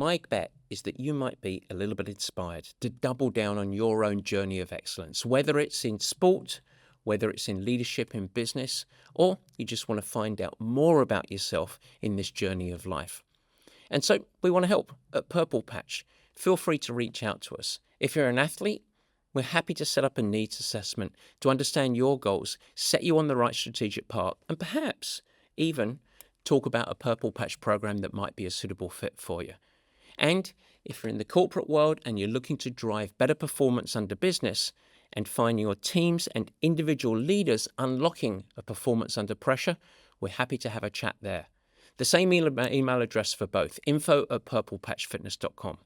my bet is that you might be a little bit inspired to double down on your own journey of excellence, whether it's in sport, whether it's in leadership, in business, or you just want to find out more about yourself in this journey of life. And so we want to help at Purple Patch. Feel free to reach out to us. If you're an athlete, we're happy to set up a needs assessment to understand your goals, set you on the right strategic path, and perhaps even talk about a Purple Patch program that might be a suitable fit for you. And if you're in the corporate world and you're looking to drive better performance under business and find your teams and individual leaders unlocking a performance under pressure, we're happy to have a chat there. The same email address for both, info@purplepatchfitness.com.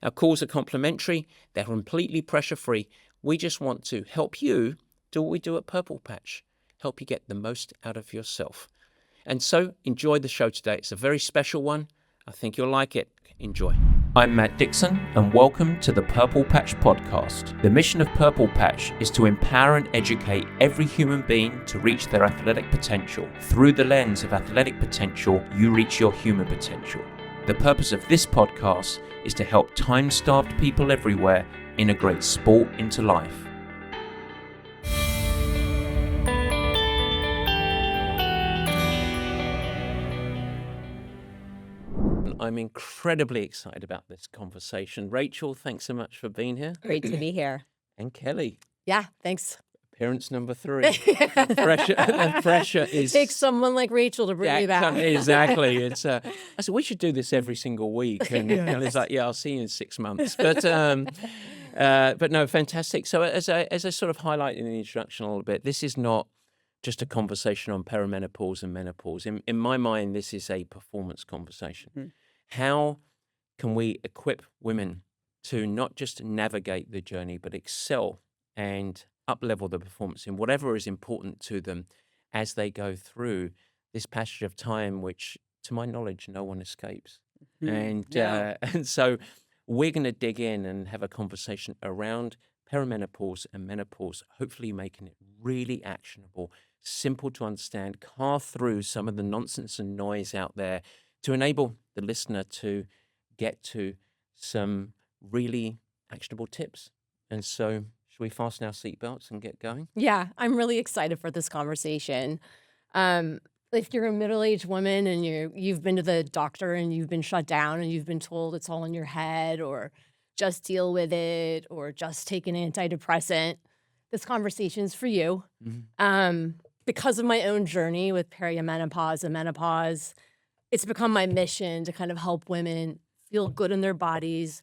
Our calls are complimentary. They're completely pressure-free. We just want to help you do what we do at Purple Patch, help you get the most out of yourself. And so enjoy the show today. It's a very special one. I think you'll like it. Enjoy. I'm Matt Dixon, and welcome to the Purple Patch podcast. The mission of Purple Patch is to empower and educate every human being to reach their athletic potential. Through the lens of athletic potential, you reach your human potential. The purpose of this podcast is to help time-starved people everywhere integrate sport into life. I'm incredibly excited about this conversation. Rachel, thanks so much for being here. Great to be here. And Kelly. Yeah, thanks. Appearance number 3. The pressure is... Takes someone like Rachel to bring me back. Exactly. It's. I said, we should do this every single week. And Kelly's like, yeah, I'll see you in 6 months. But no, fantastic. So as I sort of highlighted in the introduction a little bit, this is not just a conversation on perimenopause and menopause. In my mind, this is a performance conversation. Mm-hmm. How can we equip women to not just navigate the journey, but excel and up-level the performance in whatever is important to them as they go through this passage of time, which, to my knowledge, no one escapes. Mm-hmm. And so we're going to dig in and have a conversation around perimenopause and menopause, hopefully making it really actionable, simple to understand, carve through some of the nonsense and noise out there to enable the listener to get to some really actionable tips. And so should we fasten our seatbelts and get going? Yeah, I'm really excited for this conversation. If you're a middle-aged woman and you've been to the doctor and you've been shut down and you've been told it's all in your head or just deal with it or just take an antidepressant, this conversation is for you. Mm-hmm. Because of my own journey with perimenopause and menopause, it's become my mission to kind of help women feel good in their bodies,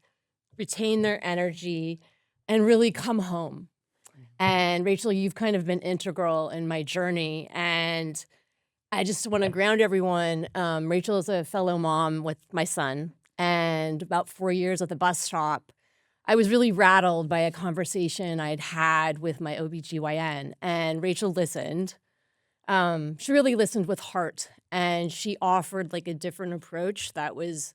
retain their energy, and really come home. And Rachel, you've kind of been integral in my journey. And I just want to ground everyone. Rachel is a fellow mom with my son. And about 4 years at the bus stop, I was really rattled by a conversation I'd had with my OBGYN. And Rachel listened. She really listened with heart. And she offered like a different approach that was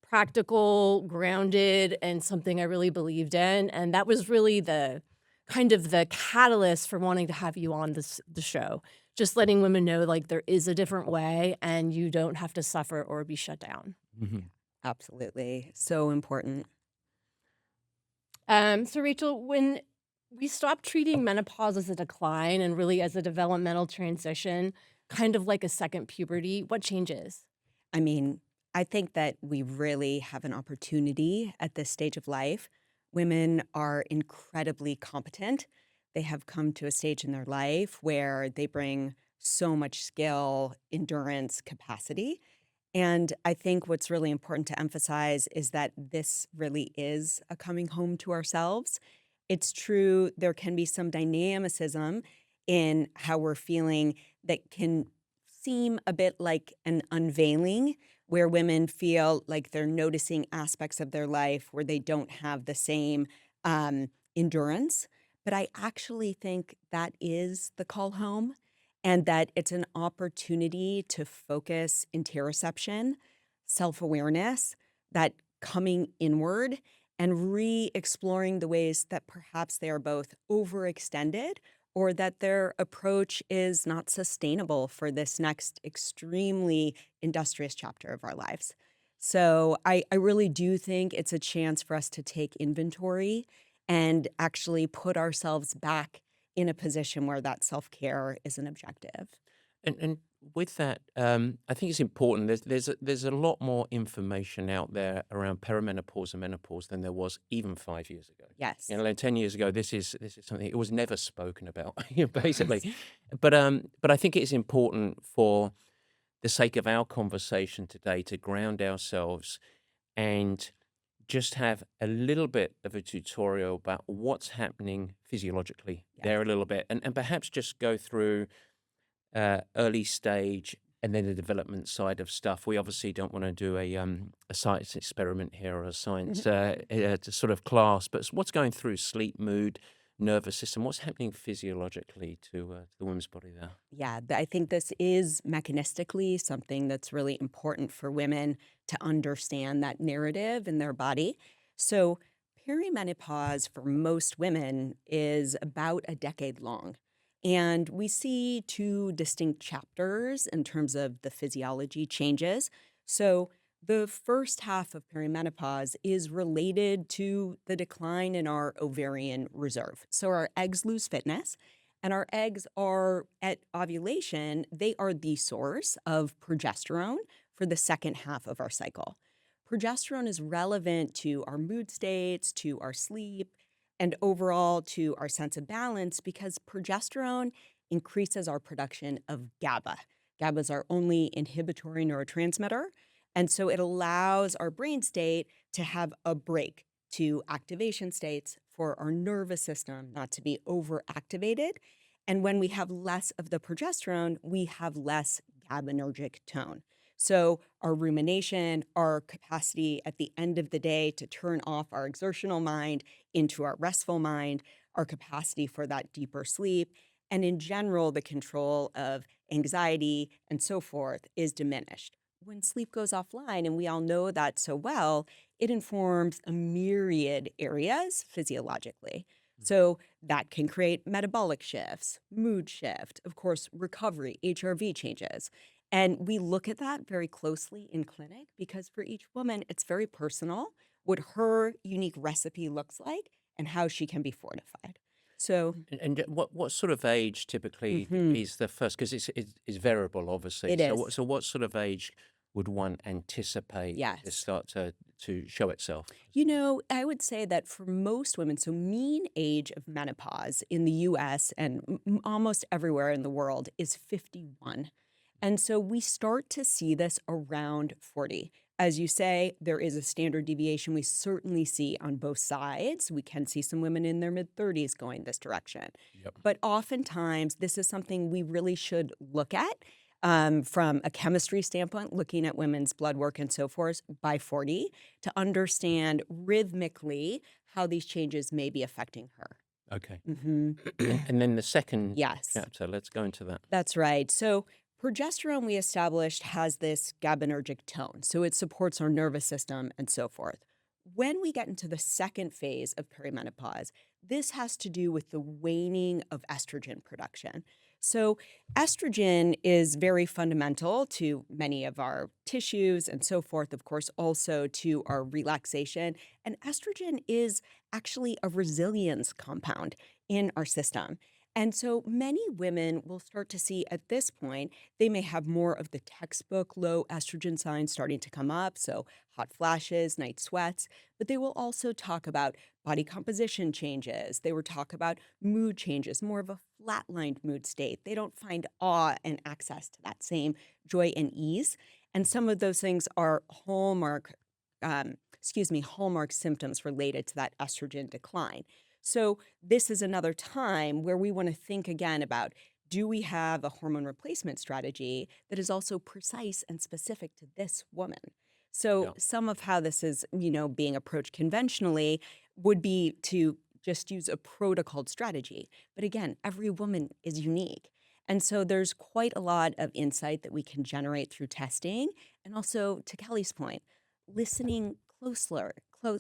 practical, grounded, and something I really believed in. And that was really the kind of the catalyst for wanting to have you on the show. Just letting women know like there is a different way and you don't have to suffer or be shut down. Mm-hmm. Absolutely. So important. So Rachel, when we stopped treating menopause as a decline and really as a developmental transition, kind of like a second puberty, what changes? I mean, I think that we really have an opportunity at this stage of life. Women are incredibly competent. They have come to a stage in their life where they bring so much skill, endurance, capacity. And I think what's really important to emphasize is that this really is a coming home to ourselves. It's true, there can be some dynamicism in how we're feeling that can seem a bit like an unveiling, where women feel like they're noticing aspects of their life where they don't have the same endurance. But I actually think that is the call home, and that it's an opportunity to focus interoception, self-awareness, that coming inward and re-exploring the ways that perhaps they are both overextended or that their approach is not sustainable for this next extremely industrious chapter of our lives. So I really do think it's a chance for us to take inventory and actually put ourselves back in a position where that self-care is an objective. And with that, I think it's important. There's a lot more information out there around perimenopause and menopause than there was even 5 years ago. Yes. Like 10 years ago, this is something it was never spoken about, basically. Yes. But I think it's important for the sake of our conversation today to ground ourselves and just have a little bit of a tutorial about what's happening physiologically Yes. there a little bit, and perhaps just go through early stage and then the development side of stuff. We obviously don't want to do a science experiment here or a science to sort of class, but what's going through sleep, mood, nervous system, what's happening physiologically to the woman's body there? Yeah, I think this is mechanistically something that's really important for women to understand that narrative in their body. So, perimenopause for most women is about a decade long. And we see two distinct chapters in terms of the physiology changes. So, the first half of perimenopause is related to the decline in our ovarian reserve. So, our eggs lose fitness. And our eggs are at ovulation, they are the source of progesterone for the second half of our cycle. Progesterone is relevant to our mood states, to our sleep, and overall to our sense of balance because progesterone increases our production of GABA. GABA is our only inhibitory neurotransmitter. And so it allows our brain state to have a break to activation states for our nervous system not to be overactivated. And when we have less of the progesterone, we have less GABAergic tone. So our rumination, our capacity at the end of the day to turn off our exertional mind into our restful mind, our capacity for that deeper sleep, and in general, the control of anxiety and so forth is diminished. When sleep goes offline, and we all know that so well, it informs a myriad areas physiologically. So that can create metabolic shifts, mood shift, of course, recovery, HRV changes. And we look at that very closely in clinic because for each woman, it's very personal what her unique recipe looks like and how she can be fortified. So, And what sort of age typically mhm, is the first? Because it's variable, obviously. it is. So what sort of age would one anticipate to Yes. start to show itself? I would say that for most women, so mean age of menopause in the US and almost everywhere in the world is 51. And so we start to see this around 40. As you say, there is a standard deviation we certainly see on both sides. We can see some women in their mid 30s going this direction. Yep. But oftentimes, this is something we really should look at from a chemistry standpoint, looking at women's blood work and so forth by 40 to understand rhythmically how these changes may be affecting her. Okay. hmm And then the second Yes. chapter, let's go into that. That's right. So progesterone, we established, has this GABAergic tone. So it supports our nervous system and so forth. When we get into the second phase of perimenopause, this has to do with the waning of estrogen production. So estrogen is very fundamental to many of our tissues and so forth, of course, also to our relaxation. And estrogen is actually a resilience compound in our system. And so many women will start to see at this point, they may have more of the textbook low estrogen signs starting to come up. So hot flashes, night sweats, but they will also talk about body composition changes. They will talk about mood changes, more of a flatlined mood state. They don't find awe and access to that same joy and ease. And some of those things are hallmark symptoms related to that estrogen decline. So this is another time where we want to think again about, do we have a hormone replacement strategy that is also precise and specific to this woman? So Yeah. some of how this is, being approached conventionally would be to just use a protocoled strategy. But again, every woman is unique. And so there's quite a lot of insight that we can generate through testing. And also, to Kelly's point, listening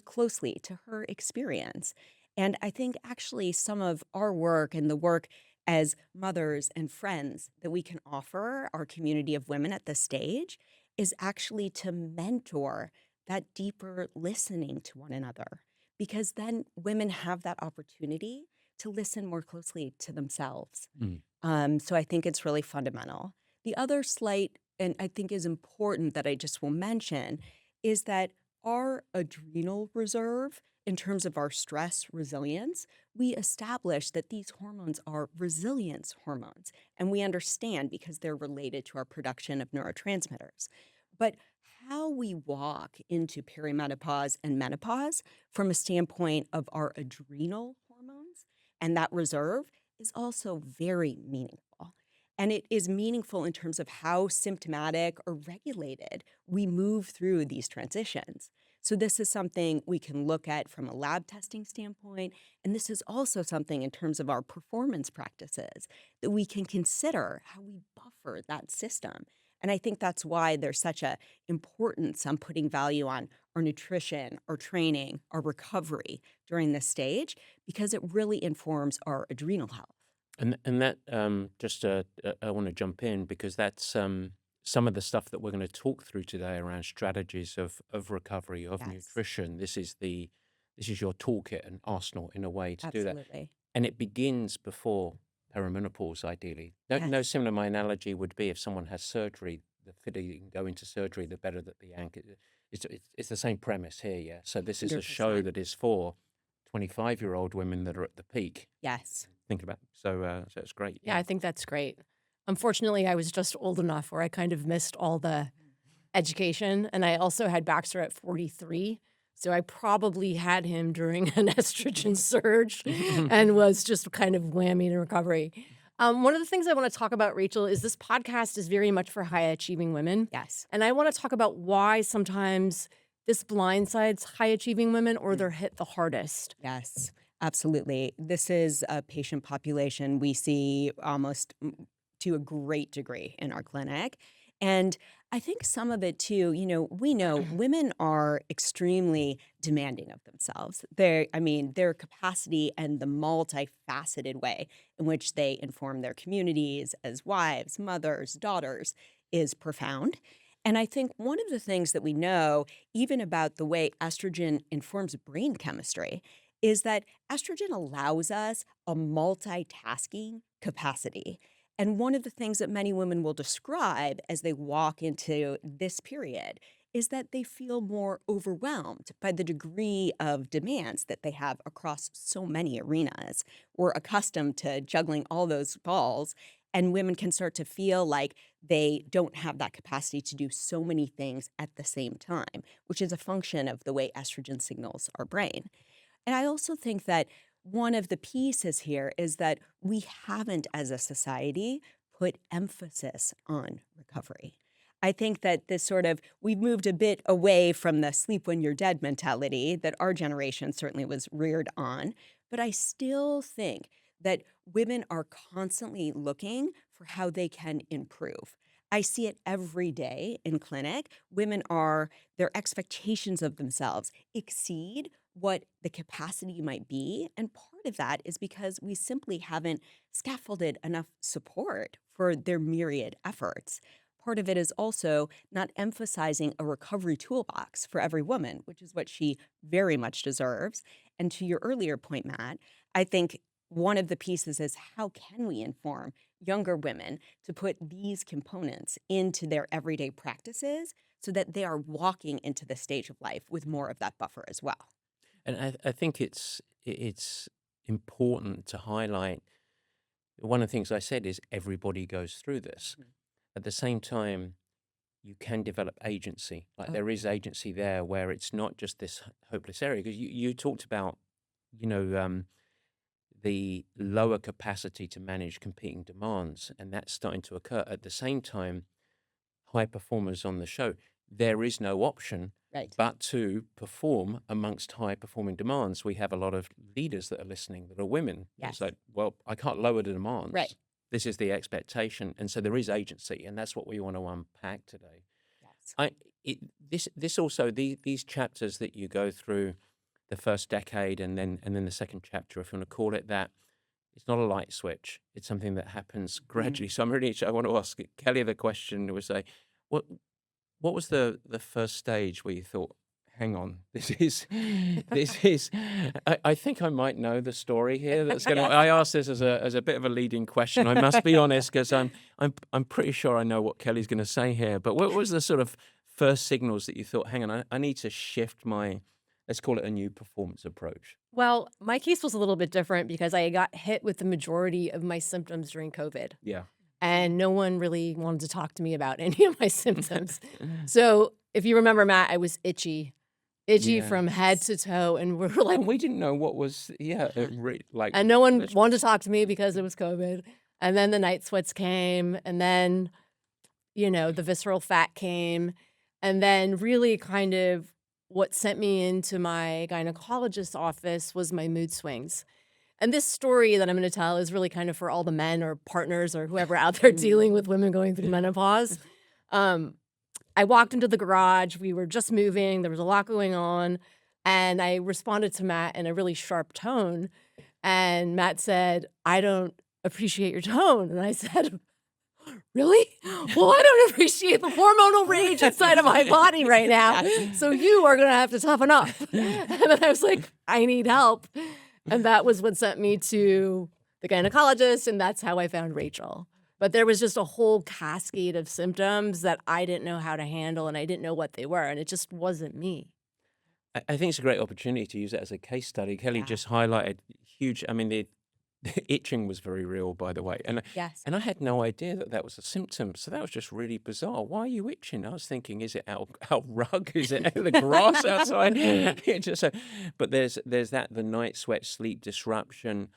closely to her experience. And I think actually some of our work and the work as mothers and friends that we can offer our community of women at this stage is actually to mentor that deeper listening to one another, because then women have that opportunity to listen more closely to themselves. Mm. So I think it's really fundamental. The other slight, and I think is important that I just will mention, is that our adrenal reserve, in terms of our stress resilience, we establish that these hormones are resilience hormones. And we understand because they're related to our production of neurotransmitters. But how we walk into perimenopause and menopause from a standpoint of our adrenal hormones and that reserve is also very meaningful. And it is meaningful in terms of how symptomatic or regulated we move through these transitions. So, this is something we can look at from a lab testing standpoint. And this is also something in terms of our performance practices that we can consider how we buffer that system. And I think that's why there's such a importance on putting value on our nutrition, our training, our recovery during this stage, because it really informs our adrenal health. And that just I want to jump in because that's some of the stuff that we're going to talk through today around strategies of recovery, of Yes, nutrition. This is your toolkit and arsenal in a way to do that, absolutely. and it begins before perimenopause, ideally. No Yes, similar. My analogy would be if someone has surgery, the fitter you can go into surgery, the better that the anchor. It's the same premise here, yeah. So this is a show 100%. that is for 25-year-old women that are at the peak. Yes. Think about so it's great, Yeah, yeah. I think that's great. Unfortunately, I was just old enough where I kind of missed all the education, and I also had Baxter at 43, so I probably had him during an estrogen surge and was just kind of whammy in recovery. One of the things I want to talk about, Rachel, is this podcast is very much for high-achieving women, Yes. and I want to talk about why sometimes this blindsides high-achieving women or Mm. they're hit the hardest. Yes, absolutely. This is a patient population we see almost to a great degree in our clinic. And I think some of it too, we know women are extremely demanding of themselves. Their capacity and the multifaceted way in which they inform their communities as wives, mothers, daughters is profound. And I think one of the things that we know, even about the way estrogen informs brain chemistry, is that estrogen allows us a multitasking capacity. And one of the things that many women will describe as they walk into this period is that they feel more overwhelmed by the degree of demands that they have across so many arenas. We're accustomed to juggling all those balls, and women can start to feel like they don't have that capacity to do so many things at the same time, which is a function of the way estrogen signals our brain. And I also think that one of the pieces here is that we haven't, as a society, put emphasis on recovery. I think that we've moved a bit away from the sleep when you're dead mentality that our generation certainly was reared on. But I still think that women are constantly looking for how they can improve. I see it every day in clinic. Their expectations of themselves exceed what the capacity might be. And part of that is because we simply haven't scaffolded enough support for their myriad efforts. Part of it is also not emphasizing a recovery toolbox for every woman, which is what she very much deserves. And to your earlier point, Matt, I think one of the pieces is how can we inform younger women to put these components into their everyday practices so that they are walking into the stage of life with more of that buffer as well. And I think it's important to highlight one of the things I said is everybody goes through this. Mhm. At the same time, you can develop agency. Like Oh, there is agency there where it's not just this hopeless area. Because you talked about, you know, the lower capacity to manage competing demands, and that's starting to occur. At the same time, high performers on the show, there is no option right. but to perform amongst high performing demands. We have a lot of leaders that are listening that are women. It's Yes. like, well, I can't lower the demands. Right. This is the expectation. And so there is agency, and that's what we want to unpack today. Yes. These chapters that you go through, the first decade and then the second chapter, if you want to call it that, it's not a light switch. It's something that happens gradually. So I want to ask Kelly the question. Was say, what What was the first stage where you thought, hang on, this is I think I might know the story here that's gonna I asked this as a bit of a leading question. I must be honest, because I'm pretty sure I know what Kelly's gonna say here. But what was the sort of first signals that you thought, hang on, I need to shift my, let's call it a new performance approach? Well, my case was a little bit different because I got hit with the majority of my symptoms during COVID, Yeah. and no one really wanted to talk to me about any of my symptoms. So if you remember, Matt, I was itchy from head to toe, and we're like, And we didn't know what was, like, and no one let's- wanted to talk to me because it was COVID. And then the night sweats came, and then, the visceral fat came. And then really kind of what sent me into my gynecologist's office was my mood swings. And this story that I'm going to tell is really kind of for all the men or partners or whoever out there dealing with women going through menopause. I walked into the garage. We were just moving. There was a lot going on. And I responded to Matt in a really sharp tone. And Matt said, "I don't appreciate your tone." And I said, "Really? Well, I don't appreciate the hormonal rage inside of my body right now. So you are going to have to toughen up." And then I was like, "I need help." And that was what sent me to the gynecologist. And that's how I found Rachel. But there was just a whole cascade of symptoms that I didn't know how to handle, and I didn't know what they were. And it just wasn't me. I think it's a great opportunity to use it as a case study. Kelly Yeah. just highlighted huge. I mean, the itching was very real, by the way, and Yes. I had no idea that was a symptom. So that was just really bizarre. Why are you itching? I was thinking, is it our rug? Is it the grass outside? It's just but there's that, the night sweat, sleep disruption,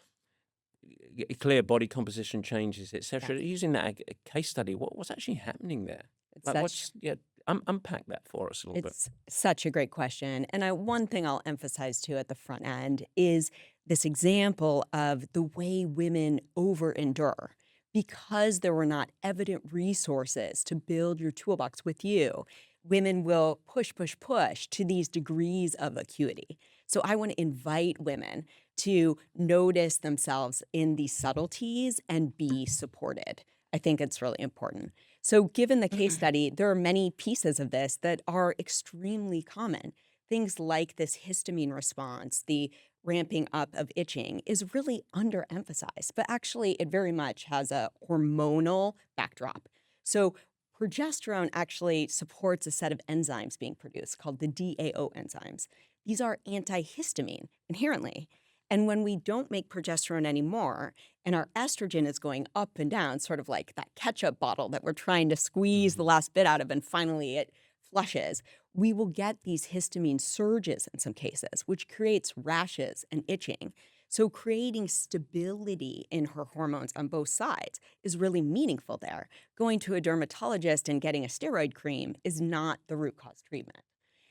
clear body composition changes, etc. Yes. Using that a case study, what's actually happening there? It's Like, such what's unpack that for us a little bit. It's such a great question. And one thing I'll emphasize too at the front end is this example of the way women over endure because there were not evident resources to build your toolbox with you. Women will push, push, push to these degrees of acuity. So I want to invite women to notice themselves in these subtleties and be supported. I think it's really important. So given the case study, there are many pieces of this that are extremely common. Things like this histamine response, the ramping up of itching is really underemphasized, but actually it very much has a hormonal backdrop. So progesterone actually supports a set of enzymes being produced called the DAO enzymes. These are antihistamine inherently. And when we don't make progesterone anymore, and our estrogen is going up and down, sort of like that ketchup bottle that we're trying to squeeze the last bit out of, and finally it flushes, we will get these histamine surges in some cases, which creates rashes and itching. So creating stability in her hormones on both sides is really meaningful there. Going to a dermatologist and getting a steroid cream is not the root cause treatment.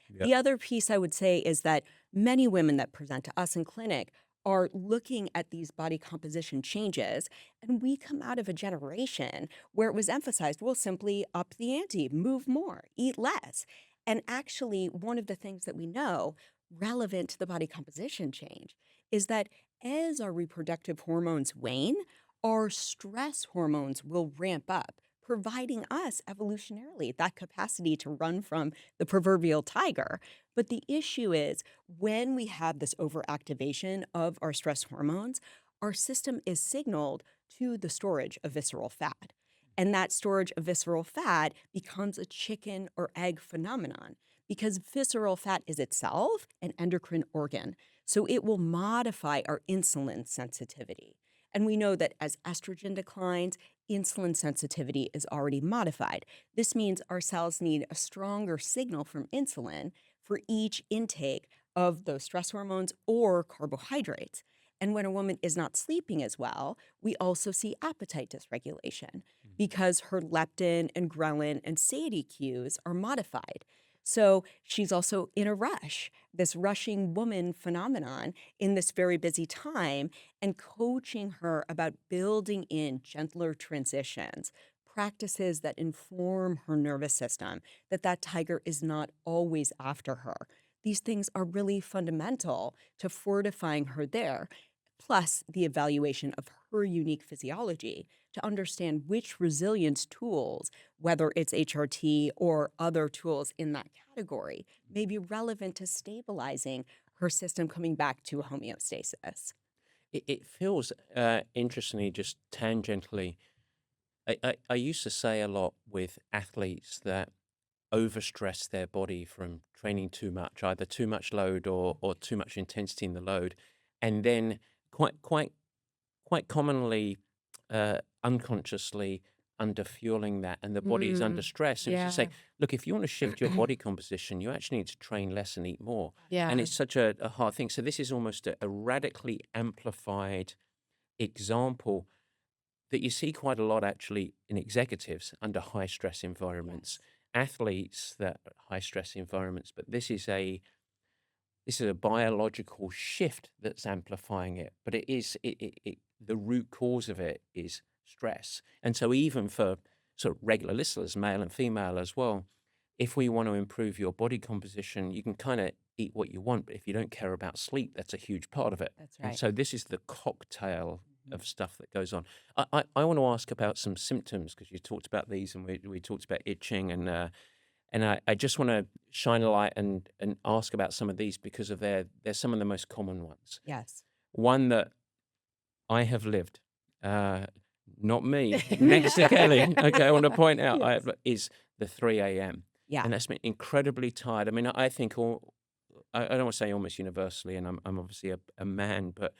Yep. The other piece I would say is that many women that present to us in clinic are looking at these body composition changes, and we come out of a generation where it was emphasized, we'll simply up the ante, move more, eat less. And actually, one of the things that we know relevant to the body composition change is that as our reproductive hormones wane, our stress hormones will ramp up, providing us evolutionarily that capacity to run from the proverbial tiger. But the issue is when we have this overactivation of our stress hormones, our system is signaled to the storage of visceral fat. And that storage of visceral fat becomes a chicken or egg phenomenon because visceral fat is itself an endocrine organ. So it will modify our insulin sensitivity. And we know that as estrogen declines, insulin sensitivity is already modified. This means our cells need a stronger signal from insulin for each intake of those stress hormones or carbohydrates. And when a woman is not sleeping as well, we also see appetite dysregulation because her leptin and ghrelin and satiety cues are modified. So she's also in a rush, this rushing woman phenomenon in this very busy time, and coaching her about building in gentler transitions, practices that inform her nervous system, that tiger is not always after her. These things are really fundamental to fortifying her there, plus the evaluation of her unique physiology to understand which resilience tools, whether it's HRT or other tools in that category, may be relevant to stabilizing her system coming back to homeostasis. It feels interestingly, just tangentially. I used to say a lot with athletes that overstress their body from training too much, either too much load or too much intensity in the load, and then quite commonly, unconsciously under fueling that, and the body is under stress. And it's just Yeah. say, look, if you want to shift your body composition, you actually need to train less and eat more. And Yeah. it's such a hard thing. So this is almost a radically amplified example that you see quite a lot actually in executives under high stress environments, athletes that are high stress environments. But this is a biological shift that's amplifying it. But it is the root cause of it is stress. And so even for sort of regular listeners, male and female as well, if we want to improve your body composition, you can kind of eat what you want, but if you don't care about sleep, that's a huge part of it. That's And right. so this is the cocktail Mhm. of stuff that goes on. I want to ask about some symptoms because you talked about these, and we talked about itching, and I just want to shine a light and ask about some of these because of they're some of the most common ones. Yes. One that I have lived, not me, next to Kelly. Okay, I want to point out Yes. is the 3 a.m. Yeah. And that's been incredibly tired. I mean, I think I don't want to say almost universally, and I'm obviously a man, but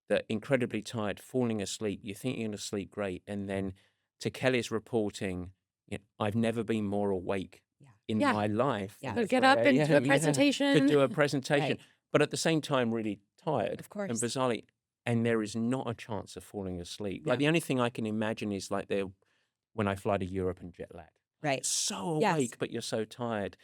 that incredibly tired, falling asleep. You think you're going to sleep great, and then to Kelly's reporting, I've never been more awake Yeah. in Yeah. my life. Yeah. than Gotta at get 3 up and do a a.m., yeah, to presentation. do a presentation, Right. but at the same time, really tired Of course. and bizarrely, and there is not a chance of falling asleep. Like No. the only thing I can imagine is like when I fly to Europe and jet lag. Right. So Yes. awake, but you're so tired.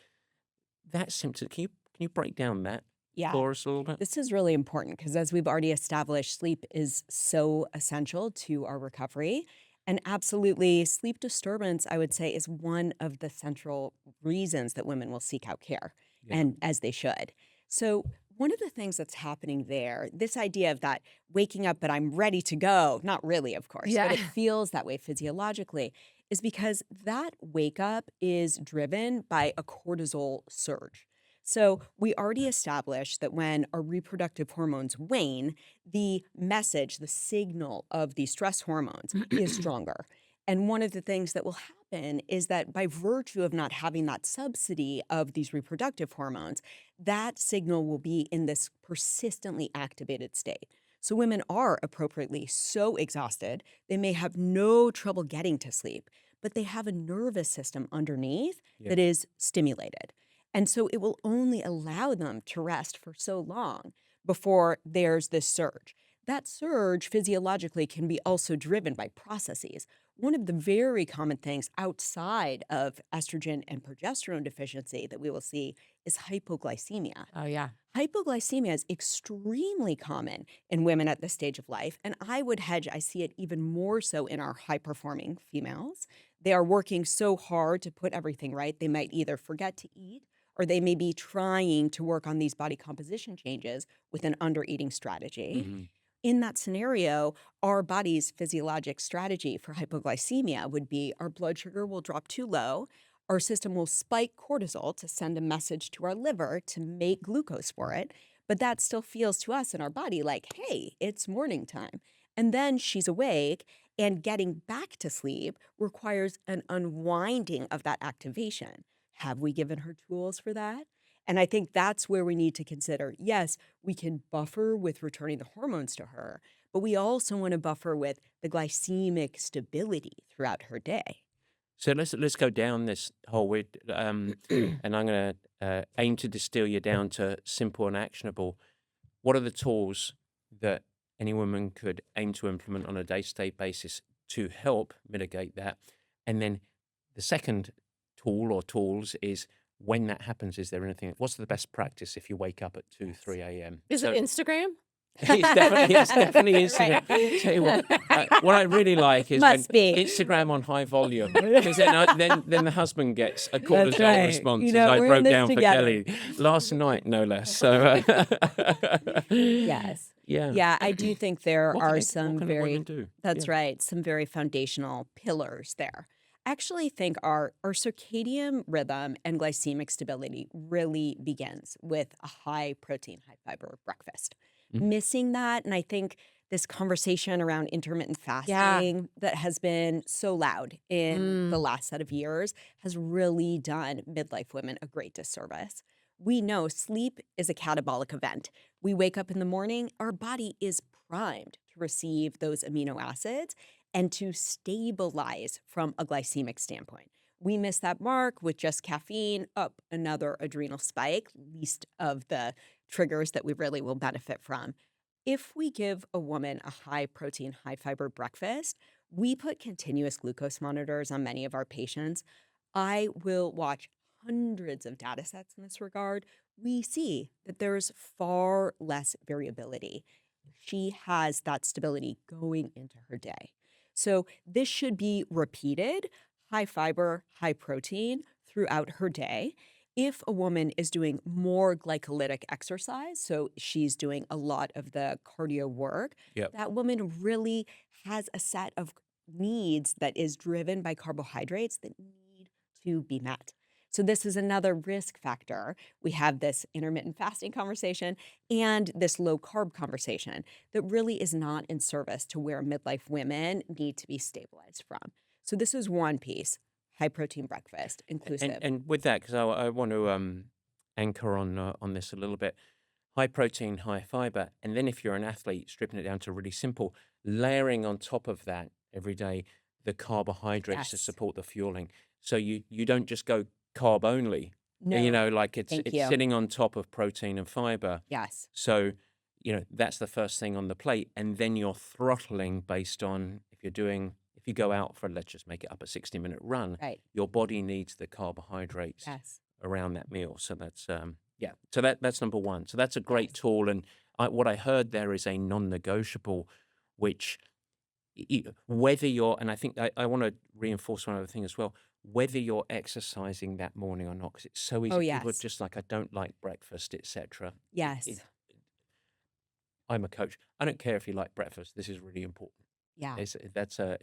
That symptom, can you break down that Yeah. for us a little bit? This is really important because, as we've already established, sleep is so essential to our recovery. And absolutely, sleep disturbance, I would say, is one of the central reasons that women will seek out care, Yeah. and as they should. So, one of the things that's happening there, this idea of that waking up, but I'm ready to go, not really, of course, but it Yeah. feels that way physiologically, is because that wake up is driven by a cortisol surge. So we already established that when our reproductive hormones wane, the message, the signal of the stress hormones is stronger. And one of the things that will happen is that by virtue of not having that subsidy of these reproductive hormones, that signal will be in this persistently activated state. So women are appropriately so exhausted, they may have no trouble getting to sleep, but they have a nervous system underneath Yeah. that is stimulated. And so it will only allow them to rest for so long before there's this surge. That surge physiologically can be also driven by processes. One of the very common things outside of estrogen and progesterone deficiency that we will see is hypoglycemia. Oh, yeah. Hypoglycemia is extremely common in women at this stage of life, and I would hedge, I see it even more so in our high-performing females. They are working so hard to put everything right, they might either forget to eat or they may be trying to work on these body composition changes with an under-eating strategy. Mhm. In that scenario, our body's physiologic strategy for hypoglycemia would be our blood sugar will drop too low, our system will spike cortisol to send a message to our liver to make glucose for it, but that still feels to us in our body like, hey, it's morning time. And then she's awake, and getting back to sleep requires an unwinding of that activation. Have we given her tools for that? And I think that's where we need to consider, yes, we can buffer with returning the hormones to her, but we also want to buffer with the glycemic stability throughout her day. So let's go down this whole and I'm going to aim to distill you down to simple and actionable. What are the tools that any woman could aim to implement on a day-to-day basis to help mitigate that? And then the second tool or tools is when that happens, is there anything, what's the best practice if you wake up at 2, 3 a.m.? Is it Instagram? It's definitely Instagram. Right. Tell you what I really like is Must when be. Instagram on high volume, because then the husband gets a cortisol right. response, You as know, I we're in broke this down together. for Kelly last night, no less. So Yes. Yeah. Yeah, I do think there What are can some women very, do? Yeah. that's right, some very foundational pillars there. I actually think our circadian rhythm and glycemic stability really begins with a high protein, high fiber breakfast. Mhm. Missing that, and I think this conversation around intermittent Yeah. fasting that has been so loud in the last set of years has really done midlife women a great disservice. We know sleep is a catabolic event. We wake up in the morning, our body is primed to receive those amino acids and to stabilize from a glycemic standpoint. We miss that mark with just caffeine, up another adrenal spike, least of the triggers that we really will benefit from. If we give a woman a high protein, high fiber breakfast, we put continuous glucose monitors on many of our patients. I will watch hundreds of data sets in this regard. We see that there's far less variability. She has that stability going into her day. So this should be repeated, high fiber, high protein throughout her day. If a woman is doing more glycolytic exercise, so she's doing a lot of the cardio work, Yep. that woman really has a set of needs that is driven by carbohydrates that need to be met. So this is another risk factor. We have this intermittent fasting conversation and this low carb conversation that really is not in service to where midlife women need to be stabilized from. So this is one piece, high protein breakfast, inclusive. And with that, because I want to anchor on this a little bit, high protein, high fiber, and then if you're an athlete, stripping it down to really simple, layering on top of that every day the carbohydrates to Yes. support the fueling. So you don't just go carb only. You No, know, like it's thank it's you. sitting on top of protein and fiber. Yes. So, that's the first thing on the plate. And then you're throttling based on if you go out for, let's just make it up, a 60-minute run, Right. your body needs the carbohydrates Yes. around that meal. So that's, yeah. So that's number one. So that's a great Yes. tool. And what I heard there is a non-negotiable, which whether you're, and I think I want to reinforce one other thing as well, whether you're exercising that morning or not, because it's so easy. Oh, People are yes. just like, I don't like breakfast, etc. Yes. I'm a coach. I don't care if you like breakfast. This is really important. Yeah. It's a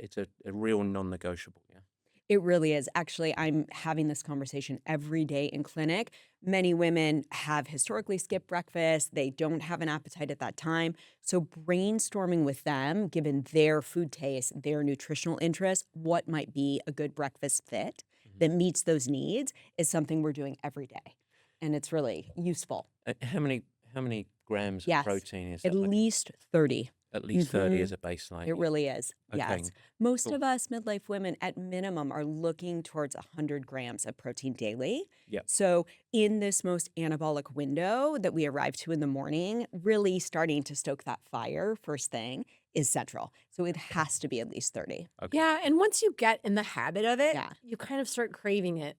real non-negotiable. Yeah. It really is. Actually, I'm having this conversation every day in clinic. Many women have historically skipped breakfast. They don't have an appetite at that time. So, brainstorming with them, given their food taste, their nutritional interests, what might be a good breakfast fit that meets those needs is something we're doing every day. And it's really useful. How many grams of Yes, protein is at that? Like least 30. at least 30 Mhm. as a baseline. It really is. Okay. Yes. Most Cool. of us midlife women at minimum are looking towards 100 grams of protein daily. Yep. So in this most anabolic window that we arrive to in the morning, really starting to stoke that fire first thing is central. So it has to be at least 30. Okay. Yeah, and once you get in the habit of it, Yeah. you kind of start craving it.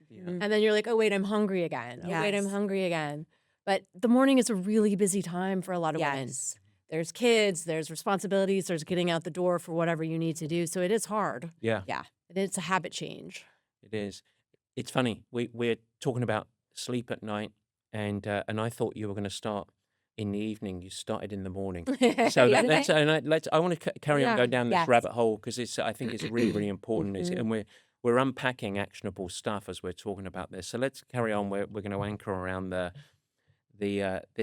Yeah. Mhm. And then you're like, "Oh, wait, I'm hungry again. Oh, wait, I'm Yes. hungry again." But the morning is a really busy time for a lot of women. Yes. There's kids, there's responsibilities, there's getting out the door for whatever you need to do. So it is hard. Yeah. Yeah. And it's a habit change. It is. It's funny. We're talking about sleep at night, and I thought you were going to start in the evening. You started in the morning. So Yeah. I want to carry on Yeah. go down this Yes. rabbit hole because I think it's really really important. Mhm. And we're unpacking actionable stuff as we're talking about this. So let's carry on. We're going to anchor around this.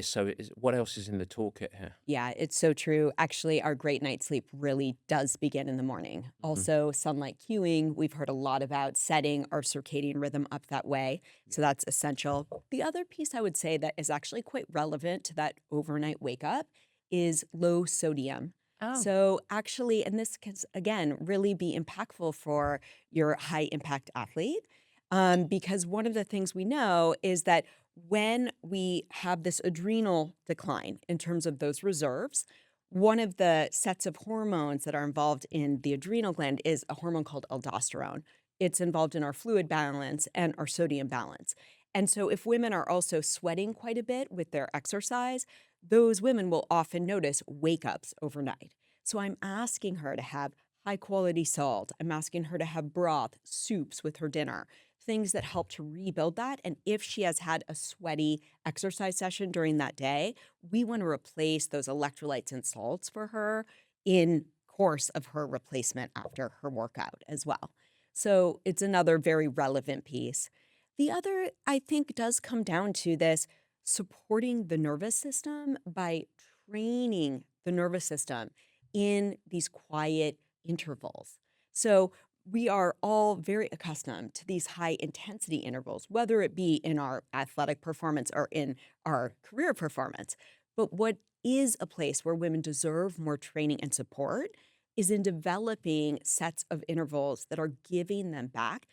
So what else is in the toolkit here? Yeah, it's so true. Actually, our great night's sleep really does begin in the morning. Also, sunlight cueing, we've heard a lot about setting our circadian rhythm up that way. So that's essential. The other piece I would say that is actually quite relevant to that overnight wake up is low sodium. Oh. So actually, and this can, again, really be impactful for your high impact athlete. Because one of the things we know is that when we have this adrenal decline in terms of those reserves, one of the sets of hormones that are involved in the adrenal gland is a hormone called aldosterone. It's involved in our fluid balance and our sodium balance. And so if women are also sweating quite a bit with their exercise, those women will often notice wake ups overnight. So I'm asking her to have high quality salt. I'm asking her to have broth, soups with her dinner, things that help to rebuild that. And if she has had a sweaty exercise session during that day, we want to replace those electrolytes and salts for her in course of her replacement after her workout as well. So it's another very relevant piece. The other, I think, does come down to this supporting the nervous system by training the nervous system in these quiet intervals. So we are all very accustomed to these high intensity intervals, whether it be in our athletic performance or in our career performance. But what is a place where women deserve more training and support is in developing sets of intervals that are giving them back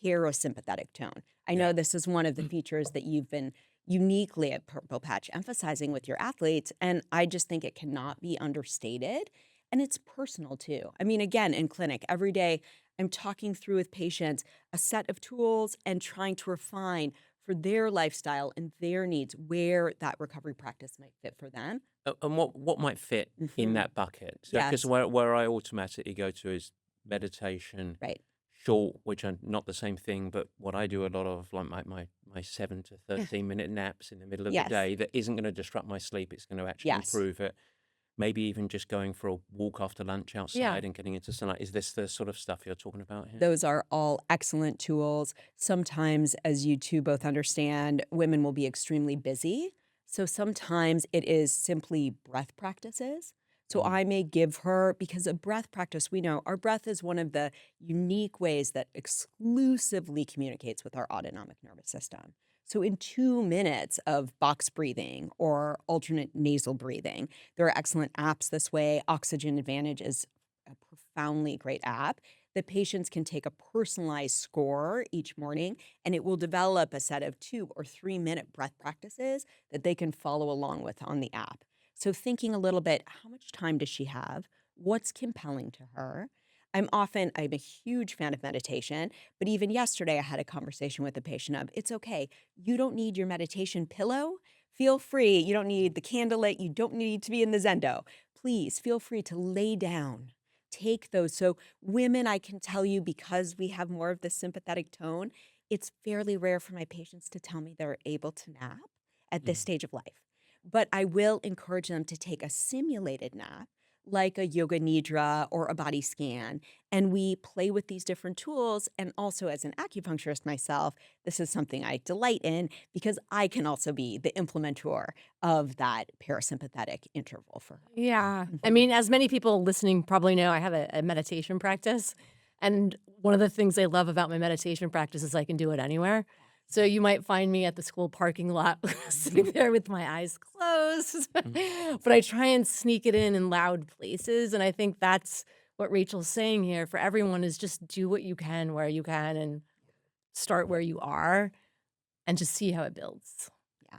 parasympathetic tone. I know this is one of the features that you've been uniquely at Purple Patch emphasizing with your athletes, and I just think it cannot be understated. And it's personal too. I mean, again, in clinic, every day I'm talking through with patients a set of tools and trying to refine for their lifestyle and their needs where that recovery practice might fit for them. And what might fit in Mhm. that bucket? So, because Yes. where I automatically go to is meditation, Right. short, which are not the same thing, but what I do a lot of, like my 7 to 13-minute naps in the middle of the Yes. day, that isn't going to disrupt my sleep. It's going to actually Yes. improve it. Maybe even just going for a walk after lunch Yeah. outside and getting into sunlight. Is this the sort of stuff you're talking about here? Those are all excellent tools. Sometimes, as you two both understand, women will be extremely busy. So sometimes it is simply breath practices. So I may give her, because a breath practice, we know our breath is one of the unique ways that exclusively communicates with our autonomic nervous system. So in 2 minutes of box breathing or alternate nasal breathing, there are excellent apps this way. Oxygen Advantage is a profoundly great app that patients can take a personalized score each morning, and it will develop a set of 2 or 3 minute breath practices that they can follow along with on the app. So thinking a little bit, how much time does she have? What's compelling to her? I'm a huge fan of meditation, but even yesterday I had a conversation with a patient of, it's okay. You don't need your meditation pillow. Feel free. You don't need the candlelit. You don't need to be in the Zendo. Please feel free to lay down. Take those. So women, I can tell you, because we have more of the sympathetic tone, it's fairly rare for my patients to tell me they're able to nap at this stage of life. But I will encourage them to take a simulated nap, like a yoga nidra or a body scan. And we play with these different tools. And also, as an acupuncturist myself, this is something I delight in because I can also be the implementer of that parasympathetic interval for her. Yeah. I mean, as many people listening probably know, I have a meditation practice. And one of the things I love about my meditation practice is I can do it anywhere. So you might find me at the school parking lot sitting there with my eyes closed. But I try and sneak it in loud places. And I think that's what Rachel's saying here for everyone is just do what you can where you can and start where you are and just see how it builds. Yeah,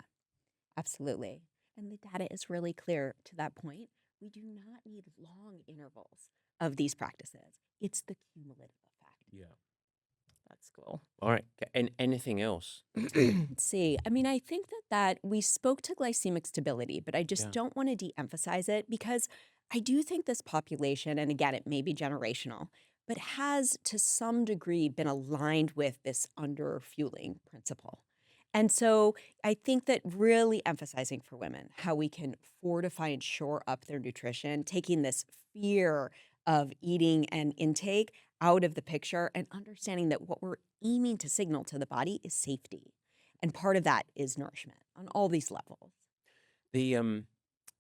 absolutely. And the data is really clear to that point. We do not need long intervals of these practices. It's the cumulative effect. Yeah. That's cool. All right. And anything else? Let's see. I mean, I think that we spoke to glycemic stability, but I just Yeah. don't want to de-emphasize it because I do think this population, and again, it may be generational, but has to some degree been aligned with this under-fueling principle. And so I think that really emphasizing for women how we can fortify and shore up their nutrition, taking this fear of eating and intake out of the picture and understanding that what we're aiming to signal to the body is safety. And part of that is nourishment on all these levels. The can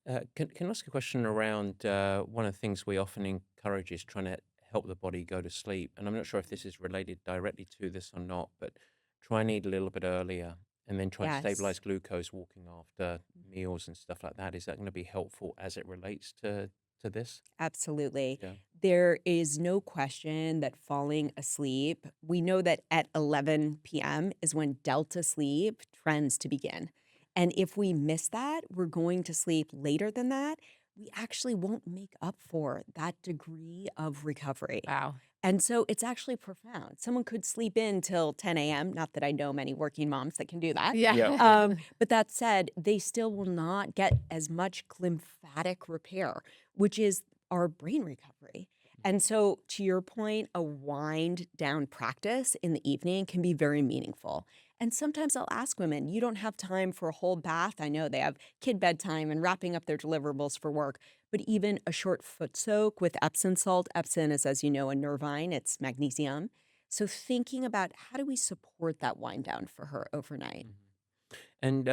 I ask a question around one of the things we often encourage is trying to help the body go to sleep, and I'm not sure if this is related directly to this or not, but try and eat a little bit earlier, and then try and stabilize Yes. glucose walking after meals and stuff like that. Is that going to be helpful as it relates to this? Absolutely. Yeah. There is no question that falling asleep, we know that at 11 p.m. is when delta sleep trends to begin. And if we miss that, we're going to sleep later than that. We actually won't make up for that degree of recovery. Wow. And so it's actually profound. Someone could sleep in till 10 a.m. Not that I know many working moms that can do that. Yeah. But that said, they still will not get as much glymphatic repair, which is our brain recovery. And so, to your point, a wind down practice in the evening can be very meaningful. And sometimes I'll ask women, you don't have time for a whole bath. I know they have kid bedtime and wrapping up their deliverables for work, but even a short foot soak with Epsom salt. Epsom is, as you know, a nervine, it's magnesium. So, thinking about how do we support that wind down for her overnight? Mhm. And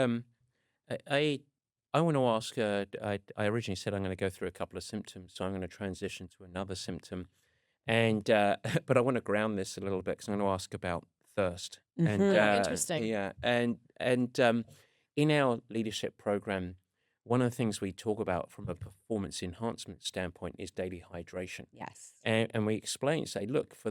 I I, I want to ask. I originally said I'm going to go through a couple of symptoms, so I'm going to transition to another symptom. And but I want to ground this a little bit because I'm going to ask about thirst. And Hmm. Oh, interesting. yeah, and in our leadership program, one of the things we talk about from a performance enhancement standpoint is daily hydration. Yes. And we explain, say, look, for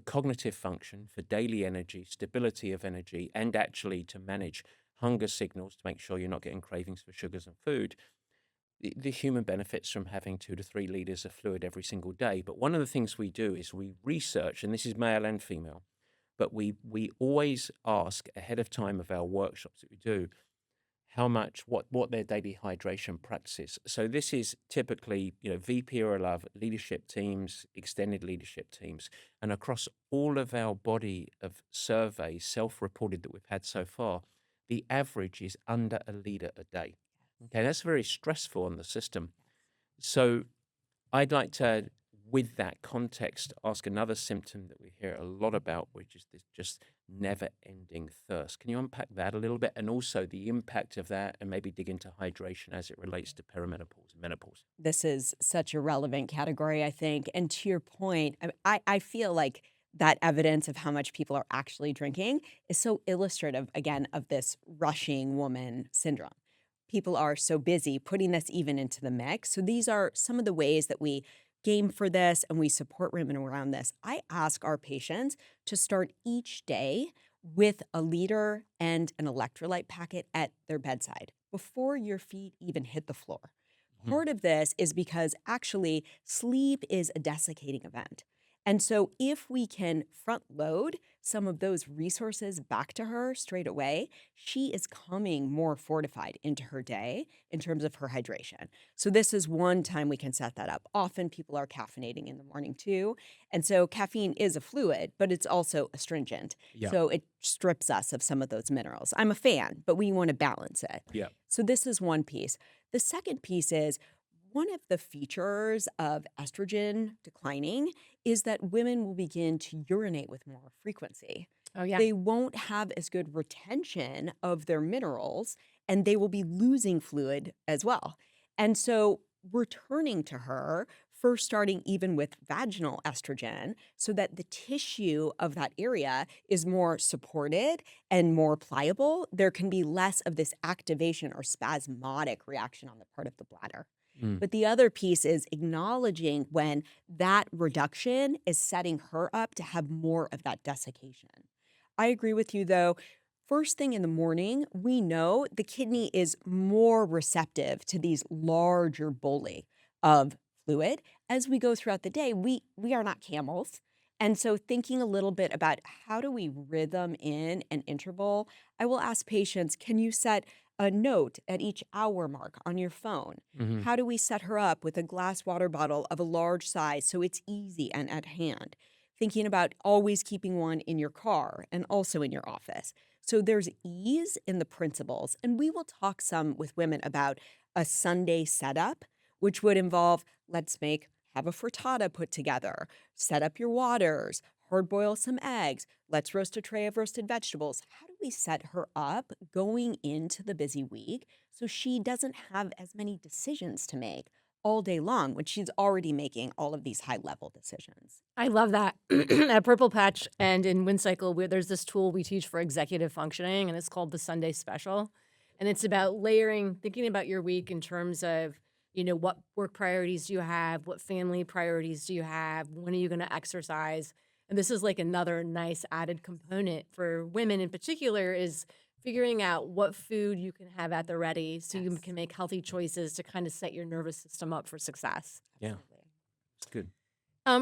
cognitive function, for daily energy, stability of energy, and actually to manage hunger signals to make sure you're not getting cravings for sugars and food, the human benefits from having 2 to 3 liters of fluid every single day. But one of the things we do is we research, and this is male and female, but we always ask ahead of time of our workshops that we do how much what their daily hydration practices. So this is typically, VP or above leadership teams, extended leadership teams, and across all of our body of surveys, self-reported that we've had so far, the average is under a liter a day. Okay, that's very stressful on the system. So I'd like to, with that context, ask another symptom that we hear a lot about, which is this just never-ending thirst. Can you unpack that a little bit, and also the impact of that, and maybe dig into hydration as it relates to perimenopause and menopause? This is such a relevant category, I think. And to your point, I feel like that evidence of how much people are actually drinking is so illustrative, again, of this rushing woman syndrome. People are so busy putting this even into the mix. So these are some of the ways that we game for this and we support women around this. I ask our patients to start each day with a liter and an electrolyte packet at their bedside before your feet even hit the floor. Mhm. Part of this is because actually sleep is a desiccating event. And so if we can front load some of those resources back to her straight away, she is coming more fortified into her day in terms of her hydration. So this is one time we can set that up. Often people are caffeinating in the morning too. And so caffeine is a fluid, but it's also astringent. Yeah, So it strips us of some of those minerals. I'm a fan, but we want to balance it. yeah. So this is one piece. The second piece is one of the features of estrogen declining is that women will begin to urinate with more frequency. Oh, yeah. They won't have as good retention of their minerals and they will be losing fluid as well. And so returning to her, first starting even with vaginal estrogen, so that the tissue of that area is more supported and more pliable, there can be less of this activation or spasmodic reaction on the part of the bladder. Mm. But the other piece is acknowledging when that reduction is setting her up to have more of that desiccation. I agree with you, though. First thing in the morning, we know the kidney is more receptive to these larger boli of fluid. As we go throughout the day, we are not camels. And so thinking a little bit about how do we rhythm in an interval, I will ask patients, can you set a note at each hour mark on your phone? Hmm. How do we set her up with a glass water bottle of a large size so it's easy and at hand? Thinking about always keeping one in your car and also in your office. So there's ease in the principles. And we will talk some with women about a Sunday setup, which would involve have a frittata put together, set up your waters, hard boil some eggs, let's roast a tray of roasted vegetables. How do we set her up going into the busy week so she doesn't have as many decisions to make all day long when she's already making all of these high level decisions? I love that. At Purple Patch and in WindCycle, there's this tool we teach for executive functioning, and it's called the Sunday Special. And it's about layering, thinking about your week in terms of, what work priorities do you have? What family priorities do you have? When are you going to exercise? And this is like another nice added component for women in particular is figuring out what food you can have at the ready so you Yes. can make healthy choices to kind of set your nervous system up for success. Yeah, Absolutely. it's good.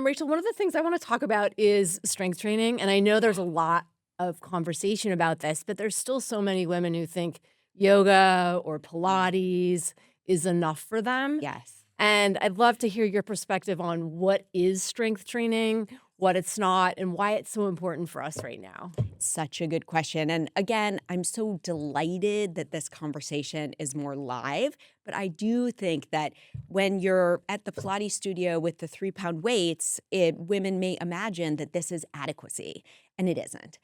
Rachel, one of the things I want to talk about is strength training. And I know there's a lot of conversation about this, but there's still so many women who think yoga or Pilates is enough for them. Yes. And I'd love to hear your perspective on what is strength training, what it's not, and why it's so important for us right now. Such a good question. And again, I'm so delighted that this conversation is more live. But I do think that when you're at the Pilates studio with the 3-pound weights, women may imagine that this is adequacy, and it isn't.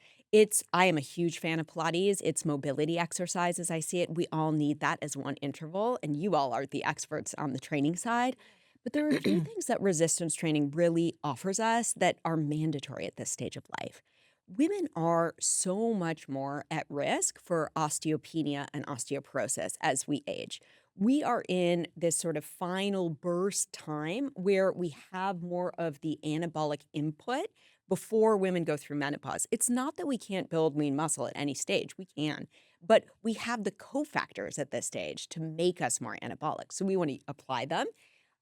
I am a huge fan of Pilates. It's mobility exercise as I see it. We all need that as one interval, and you all are the experts on the training side. But there are a few things that resistance training really offers us that are mandatory at this stage of life. Women are so much more at risk for osteopenia and osteoporosis as we age. We are in this sort of final burst time where we have more of the anabolic input before women go through menopause. It's not that we can't build lean muscle at any stage, we can, but we have the cofactors at this stage to make us more anabolic. So we want to apply them.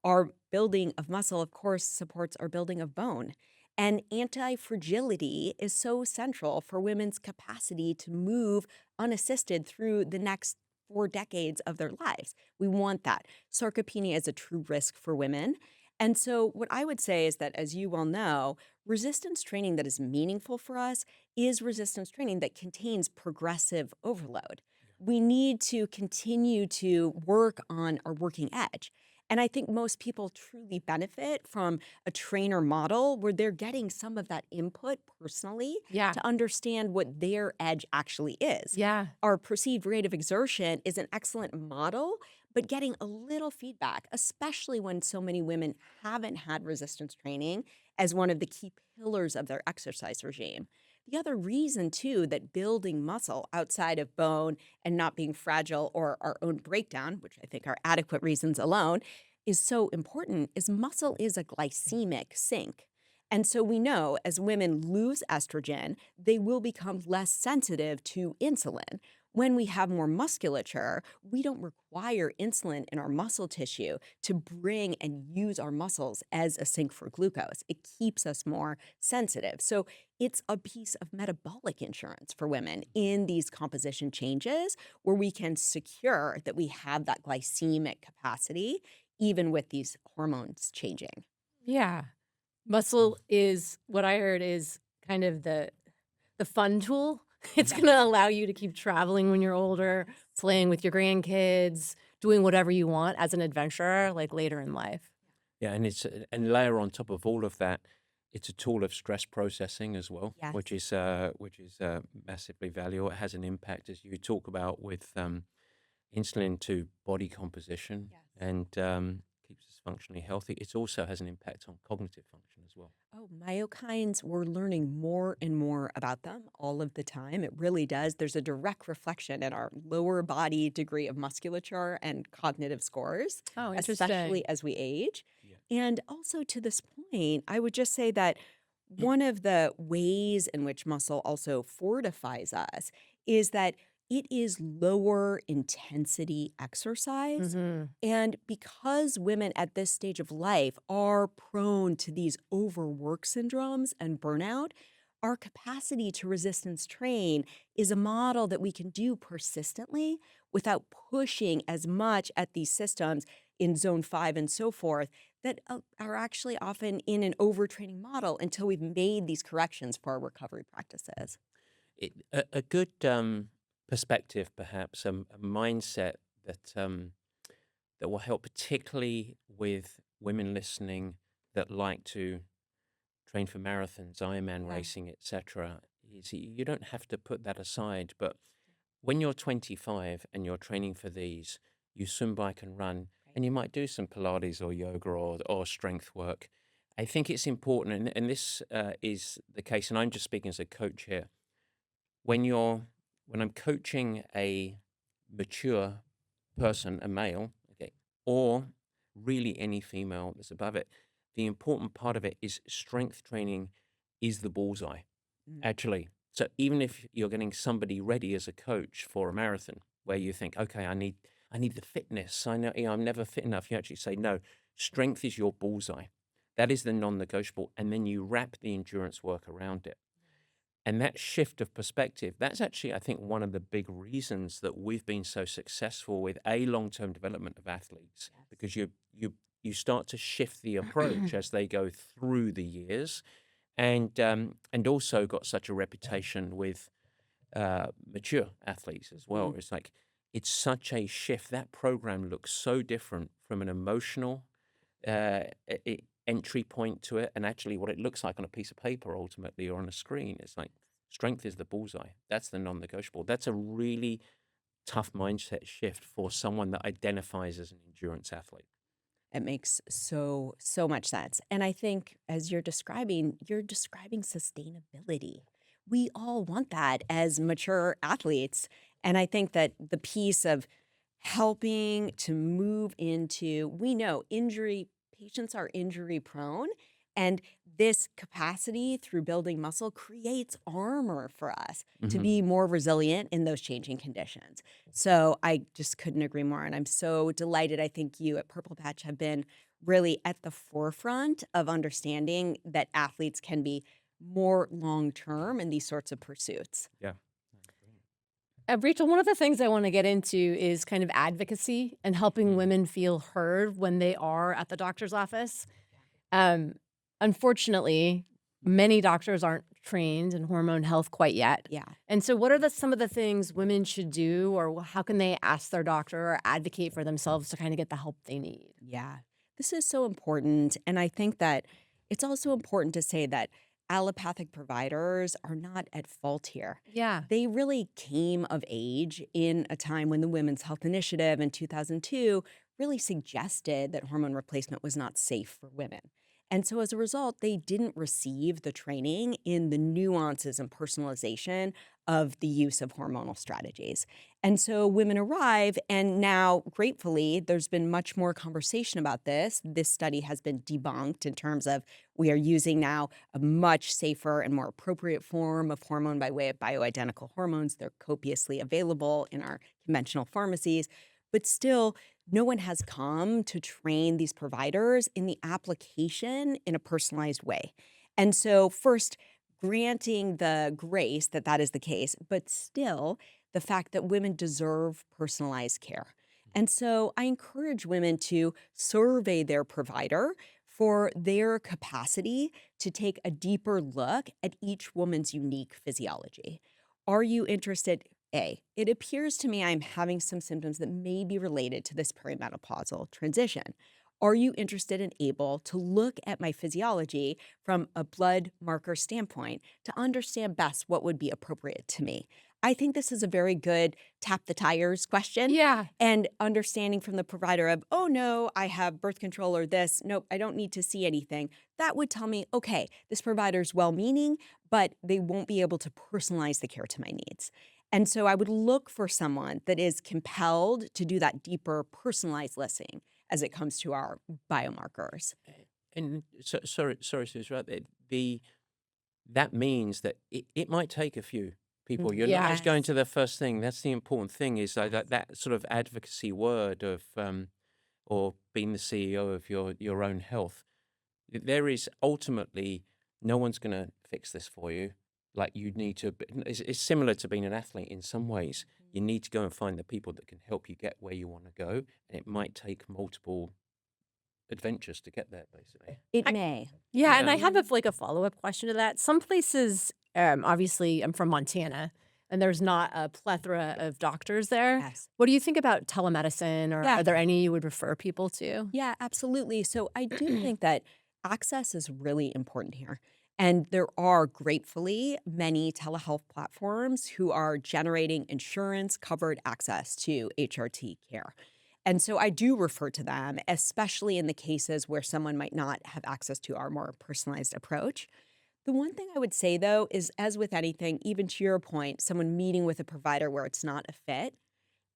Our building of muscle, of course, supports our building of bone. And anti-fragility is so central for women's capacity to move unassisted through the next 4 decades of their lives. We want that. Sarcopenia is a true risk for women. And so what I would say is that, as you well know, resistance training that is meaningful for us is resistance training that contains progressive overload. We need to continue to work on our working edge. And I think most people truly benefit from a trainer model where they're getting some of that input personally Yeah. to understand what their edge actually is. Yeah. Our perceived rate of exertion is an excellent model, but getting a little feedback, especially when so many women haven't had resistance training as one of the key pillars of their exercise regime. The other reason, too, that building muscle outside of bone and not being fragile or our own breakdown, which I think are adequate reasons alone, is so important is muscle is a glycemic sink. And so we know as women lose estrogen, they will become less sensitive to insulin. When we have more musculature, we don't require insulin in our muscle tissue to bring and use our muscles as a sink for glucose. It keeps us more sensitive. So it's a piece of metabolic insurance for women in these composition changes where we can secure that we have that glycemic capacity, even with these hormones changing. Yeah. Muscle is what I heard is kind of the fun tool. It's Yes. going to allow you to keep traveling when you're older, playing with your grandkids, doing whatever you want as an adventurer, like later in life. Yeah, and and layer on top of all of that, it's a tool of stress processing as well, Yes. which is massively valuable. It has an impact, as you talk about, with insulin to body composition Yes. and keeps us functionally healthy. It also has an impact on cognitive function as well. Oh, myokines, we're learning more and more about them all of the time. It really does. There's a direct reflection in our lower body degree of musculature and cognitive scores, Oh, especially interesting. as we age. Yeah. And also to this point, I would just say that one of the ways in which muscle also fortifies us is that it is lower intensity exercise. Hmm. And because women at this stage of life are prone to these overwork syndromes and burnout, our capacity to resistance train is a model that we can do persistently without pushing as much at these systems in zone 5 and so forth that are actually often in an overtraining model until we've made these corrections for our recovery practices. A good perspective, perhaps, a mindset that that will help, particularly with women listening that like to train for marathons, Ironman Yeah. racing, etc. Is you don't have to put that aside, but when you're 25 and you're training for these, you swim, bike, and run, and you might do some Pilates or yoga or strength work. I think it's important, and this is the case, and I'm just speaking as a coach here. When I'm coaching a mature person, a male, okay, or really any female that's above it, the important part of it is strength training is the bullseye, Mm. actually. So even if you're getting somebody ready as a coach for a marathon, where you think, okay, I need the fitness. I know, I'm never fit enough. You actually say, no, strength is your bullseye. That is the non-negotiable, and then you wrap the endurance work around it. And that shift of perspective, that's actually, I think, one of the big reasons that we've been so successful with long-term development of athletes, Yes. because you you start to shift the approach as they go through the years, and also got such a reputation with mature athletes as well. It's like it's such a shift. That program looks so different from an emotional entry point to it, and actually what it looks like on a piece of paper ultimately or on a screen. It's like strength is the bullseye. That's the non-negotiable. That's a really tough mindset shift for someone that identifies as an endurance athlete. It makes so much sense. And I think as you're describing sustainability. We all want that as mature athletes. And I think that the piece of helping to move into, we know patients are injury prone, and this capacity through building muscle creates armor for us to be more resilient in those changing conditions. So I just couldn't agree more. And I'm so delighted. I think you at Purple Patch have been really at the forefront of understanding that athletes can be more long-term in these sorts of pursuits. Yeah. Rachel, one of the things I want to get into is kind of advocacy and helping women feel heard when they are at the doctor's office. Unfortunately, many doctors aren't trained in hormone health quite yet. Yeah. And so what are some of the things women should do, or how can they ask their doctor or advocate for themselves to kind of get the help they need? Yeah. This is so important. And I think that it's also important to say that allopathic providers are not at fault here. Yeah. They really came of age in a time when the Women's Health Initiative in 2002 really suggested that hormone replacement was not safe for women. And so as a result, they didn't receive the training in the nuances and personalization of the use of hormonal strategies. And so women arrive, and now, gratefully, there's been much more conversation about this. This study has been debunked in terms of we are using now a much safer and more appropriate form of hormone by way of bioidentical hormones. They're copiously available in our conventional pharmacies. But still, no one has come to train these providers in the application in a personalized way. And so first, granting the grace that that is the case, but still the fact that women deserve personalized care. And so I encourage women to survey their provider for their capacity to take a deeper look at each woman's unique physiology. Are you interested? It appears to me I'm having some symptoms that may be related to this perimenopausal transition. Are you interested and able to look at my physiology from a blood marker standpoint to understand best what would be appropriate to me? I think this is a very good tap the tires question. Yeah. And understanding from the provider of, oh no, I have birth control or this. Nope, I don't need to see anything. That would tell me, okay, this provider's well-meaning, but they won't be able to personalize the care to my needs. And so I would look for someone that is compelled to do that deeper personalized listening as it comes to our biomarkers. And so, sorry to interrupt. That means that it might take a few people. You're not just going to the first thing. That's the important thing. Is that sort of advocacy word of or being the CEO of your own health. There is ultimately no one's going to fix this for you. Like you need to. It's similar to being an athlete in some ways. You need to go and find the people that can help you get where you want to go, and it might take multiple adventures to get there, basically. It may. Yeah, and Yeah. I have a follow-up question to that. Some places, obviously, I'm from Montana, and there's not a plethora of doctors there. Yes. What do you think about telemedicine, or Yeah. are there any you would refer people to? Yeah, absolutely. So I do think that access is really important here. And there are gratefully many telehealth platforms who are generating insurance covered access to HRT care. And so I do refer to them, especially in the cases where someone might not have access to our more personalized approach. The one thing I would say, though, is as with anything, even to your point, someone meeting with a provider where it's not a fit,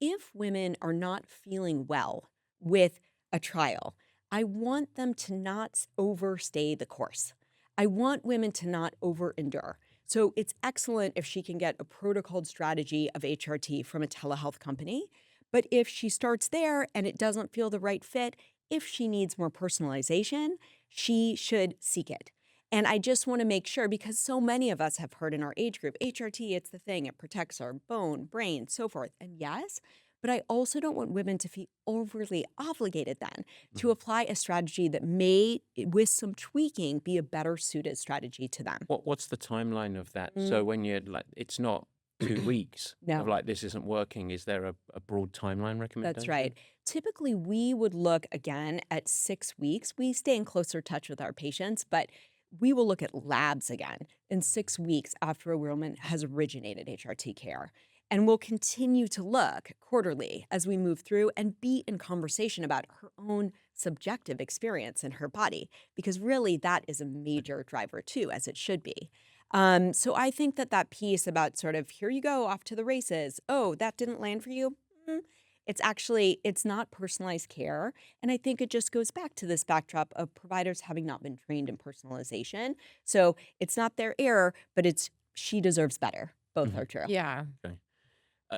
if women are not feeling well with a trial, I want them to not overstay the course. I want women to not over-endure. So it's excellent if she can get a protocoled strategy of HRT from a telehealth company. But if she starts there and it doesn't feel the right fit, if she needs more personalization, she should seek it. And I just want to make sure, because so many of us have heard in our age group, HRT, it's the thing, it protects our bone, brain, so forth. And yes, But I also don't want women to feel overly obligated then to Mhm. apply a strategy that may, with some tweaking, be a better suited strategy to them. What's the timeline of that? Mm, So when you're like, it's not 2 weeks of no. like, this isn't working. Is there a broad timeline That's recommendation? right. Typically, we would look again at 6 weeks. We stay in closer touch with our patients, but we will look at labs again in 6 weeks after a woman has originated HRT care. And we'll continue to look quarterly as we move through and be in conversation about her own subjective experience in her body, because really that is a major driver too, as it should be. So I think that that piece about sort of, here you go, off to the races. Oh, that didn't land for you. Mm, it's not personalized care. And I think it just goes back to this backdrop of providers having not been trained in personalization. So it's not their error, but it's she deserves better. Both Mhm. are true. Yeah. Okay.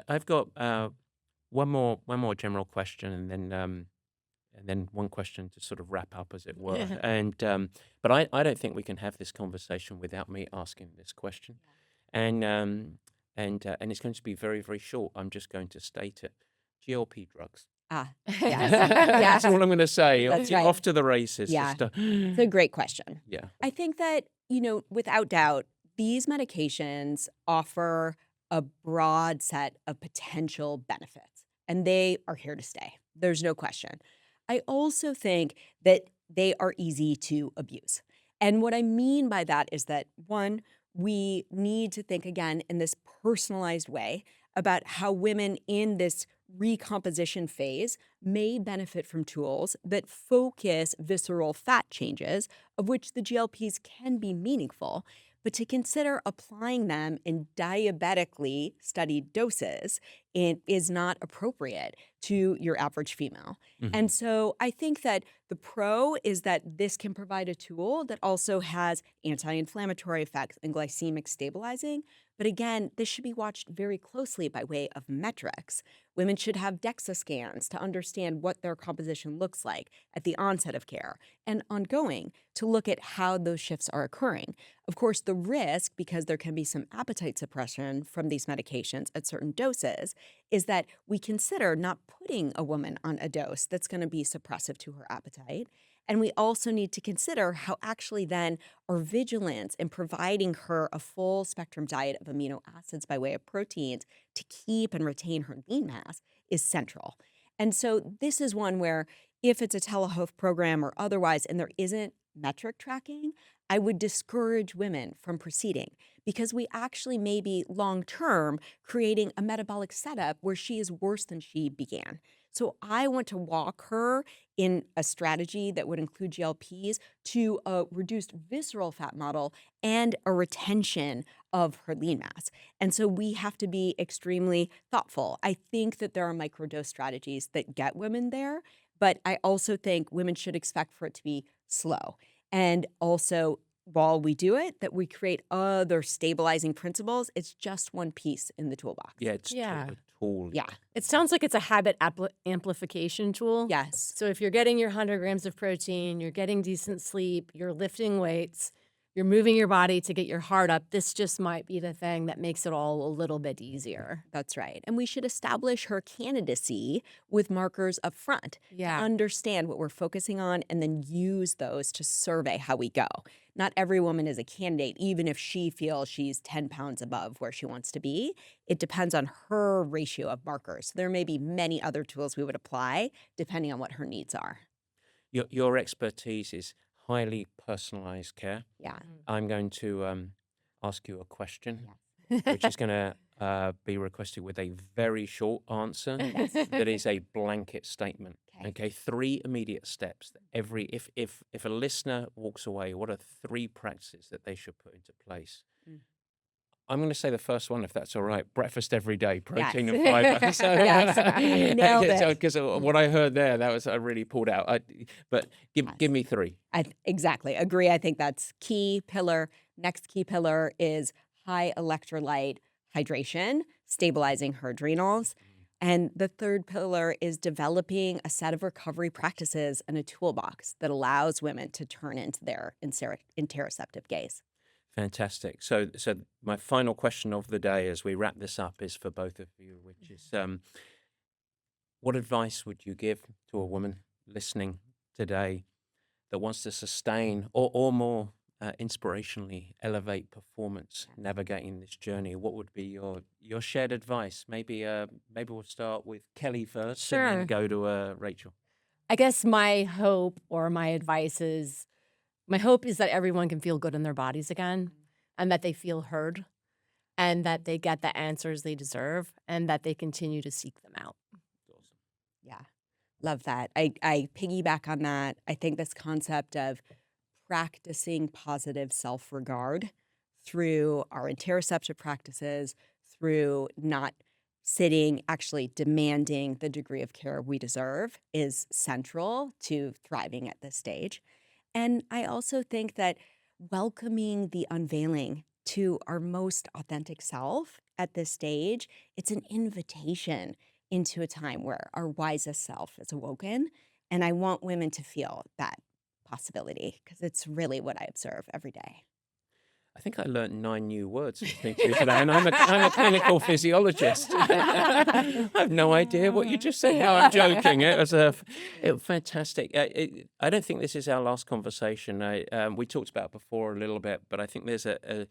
I've got one more general question, and then one question to sort of wrap up, as it were. And but I don't think we can have this conversation without me asking this question. And and it's going to be very, very short. I'm just going to state it. GLP drugs. Ah, yes. That's Yeah, all I'm going to say. that's Off, right. off to the races. Yeah. Just It's a great question. yeah. I think that, without doubt, these medications offer a broad set of potential benefits, and they are here to stay. There's no question. I also think that they are easy to abuse. And what I mean by that is that, one, we need to think again in this personalized way about how women in this recomposition phase may benefit from tools that focus visceral fat changes, of which the GLPs can be meaningful, but to consider applying them in diabetically studied doses is not appropriate to your average female. Mhm. And so I think that the pro is that this can provide a tool that also has anti-inflammatory effects and glycemic stabilizing. But again, this should be watched very closely by way of metrics. Women should have DEXA scans to understand what their composition looks like at the onset of care and ongoing to look at how those shifts are occurring. Of course, the risk, because there can be some appetite suppression from these medications at certain doses, is that we consider not putting a woman on a dose that's going to be suppressive to her appetite. And we also need to consider how actually then our vigilance in providing her a full spectrum diet of amino acids by way of proteins to keep and retain her lean mass is central. And so this is one where if it's a telehealth program or otherwise, and there isn't metric tracking, I would discourage women from proceeding because we actually may be long term creating a metabolic setup where she is worse than she began. So I want to walk her in a strategy that would include GLPs to a reduced visceral fat model and a retention of her lean mass. And so we have to be extremely thoughtful. I think that there are microdose strategies that get women there, but I also think women should expect for it to be slow. And also, while we do it, that we create other stabilizing principles. It's just one piece in the toolbox. Yeah, it's Yeah. a tool. Yeah. It sounds like it's a habit amplification tool. Yes. So if you're getting your 100 grams of protein, you're getting decent sleep, you're lifting weights, you're moving your body to get your heart up, this just might be the thing that makes it all a little bit easier. That's right. And we should establish her candidacy with markers up front. Yeah. Understand what we're focusing on and then use those to survey how we go. Not every woman is a candidate, even if she feels she's 10 pounds above where she wants to be. It depends on her ratio of markers. There may be many other tools we would apply depending on what her needs are. Your expertise is highly personalized care. Yeah. I'm going to ask you a question, Yes. which is going to be requested with a very short answer. Yes. That is a blanket statement. Okay. Okay, 3 immediate steps. That if a listener walks away, what are 3 practices that they should put into place? Mm. I'm going to say the first one, if that's all right. Breakfast every day, protein Yes. and fiber. So, Yes. You nailed it. Because what I heard there, that was I really pulled out. But Yes. give me 3. Exactly. Agree. I think that's key pillar. Next key pillar is high electrolyte hydration, stabilizing her adrenals. And the third pillar is developing a set of recovery practices and a toolbox that allows women to turn into their interoceptive gaze. Fantastic. So my final question of the day as we wrap this up is for both of you, which is what advice would you give to a woman listening today that wants to sustain or more inspirationally elevate performance navigating this journey? What would be your shared advice? Maybe we'll start with Kelly first and then Sure. go to Rachel. I guess my hope or my advice is that everyone can feel good in their bodies again and that they feel heard and that they get the answers they deserve and that they continue to seek them out. Awesome. Yeah, love that. I piggyback on that. I think this concept of practicing positive self-regard through our interoceptive practices, through not sitting, actually demanding the degree of care we deserve is central to thriving at this stage. And I also think that welcoming the unveiling to our most authentic self at this stage, it's an invitation into a time where our wisest self is awoken. And I want women to feel that possibility because it's really what I observe every day. I think I learned 9 new words listening to you today, and I'm a clinical physiologist. I have no idea what you just said. No, I'm joking. It was fantastic. I don't think this is our last conversation. We talked about it before a little bit, but I think there's a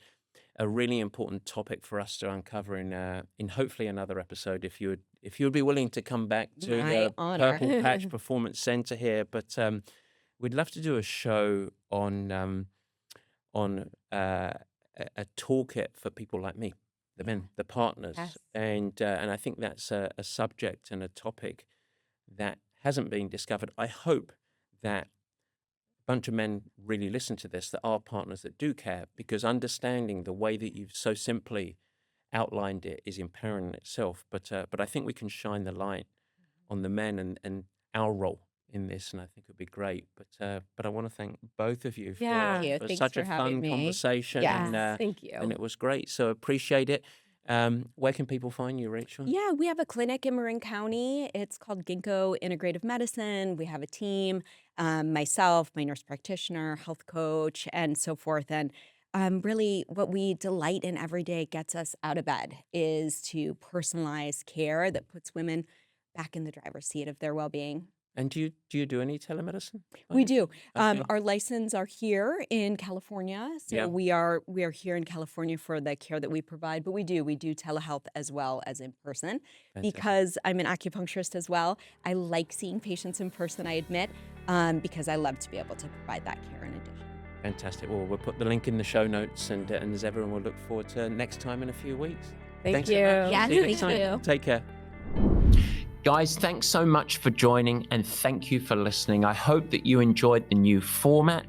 really important topic for us to uncover in hopefully another episode. If you would be willing to come back to My the honor. Purple Patch Performance Center here, but we'd love to do a show on a toolkit for people like me, the men, the partners, Yes. and I think that's a subject and a topic that hasn't been discovered. I hope that a bunch of men really listen to this, that are partners that do care, because understanding the way that you've so simply outlined it is empowering in itself. But I think we can shine the light on the men and our role in this, and I think it would be great. But I want to thank both of you Yeah. Thank you. for Thanks such for a having fun me. conversation, Yes. Thank you. and it was great. So appreciate it. Where can people find you, Rachel? Yeah, we have a clinic in Marin County. It's called Ginkgo Integrative Medicine. We have a team, myself, my nurse practitioner, health coach, and so forth. And really what we delight in every day gets us out of bed is to personalize care that puts women back in the driver's seat of their well-being. And do you do any telemedicine? We do. Okay. Our license are here in California, so Yeah. we are here in California for the care that we provide. But we do telehealth as well as in person. Fantastic. Because I'm an acupuncturist as well. I like seeing patients in person, I admit, because I love to be able to provide that care in addition. Fantastic. Well, we'll put the link in the show notes, and as everyone will look forward to next time in a few weeks. Thank Thanks you. so much. Yes, See you thank next time. you. Take care. Guys, thanks so much for joining, and thank you for listening. I hope that you enjoyed the new format.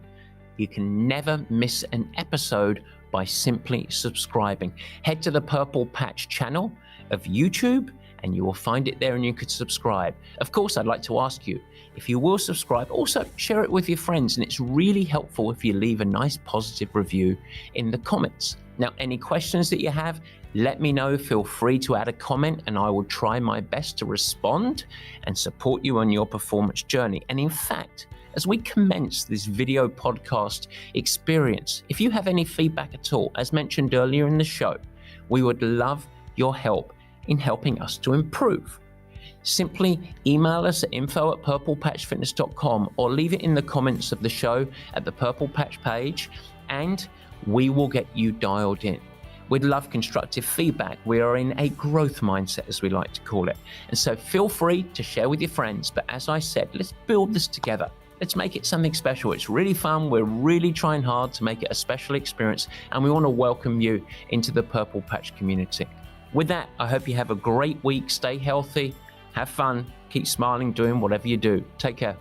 You can never miss an episode by simply subscribing. Head to the Purple Patch channel of YouTube, and you will find it there, and you could subscribe. Of course, I'd like to ask you, if you will subscribe, also share it with your friends, and it's really helpful if you leave a nice positive review in the comments. Now, any questions that you have, let me know. Feel free to add a comment, and I will try my best to respond and support you on your performance journey. And in fact, as we commence this video podcast experience, if you have any feedback at all, as mentioned earlier in the show, we would love your help in helping us to improve. Simply email us at info@purplepatchfitness.com or leave it in the comments of the show at the Purple Patch page, and we will get you dialed in. We'd love constructive feedback. We are in a growth mindset, as we like to call it. And so feel free to share with your friends. But as I said, let's build this together. Let's make it something special. It's really fun. We're really trying hard to make it a special experience. And we want to welcome you into the Purple Patch community. With that, I hope you have a great week. Stay healthy, have fun, keep smiling, doing whatever you do. Take care.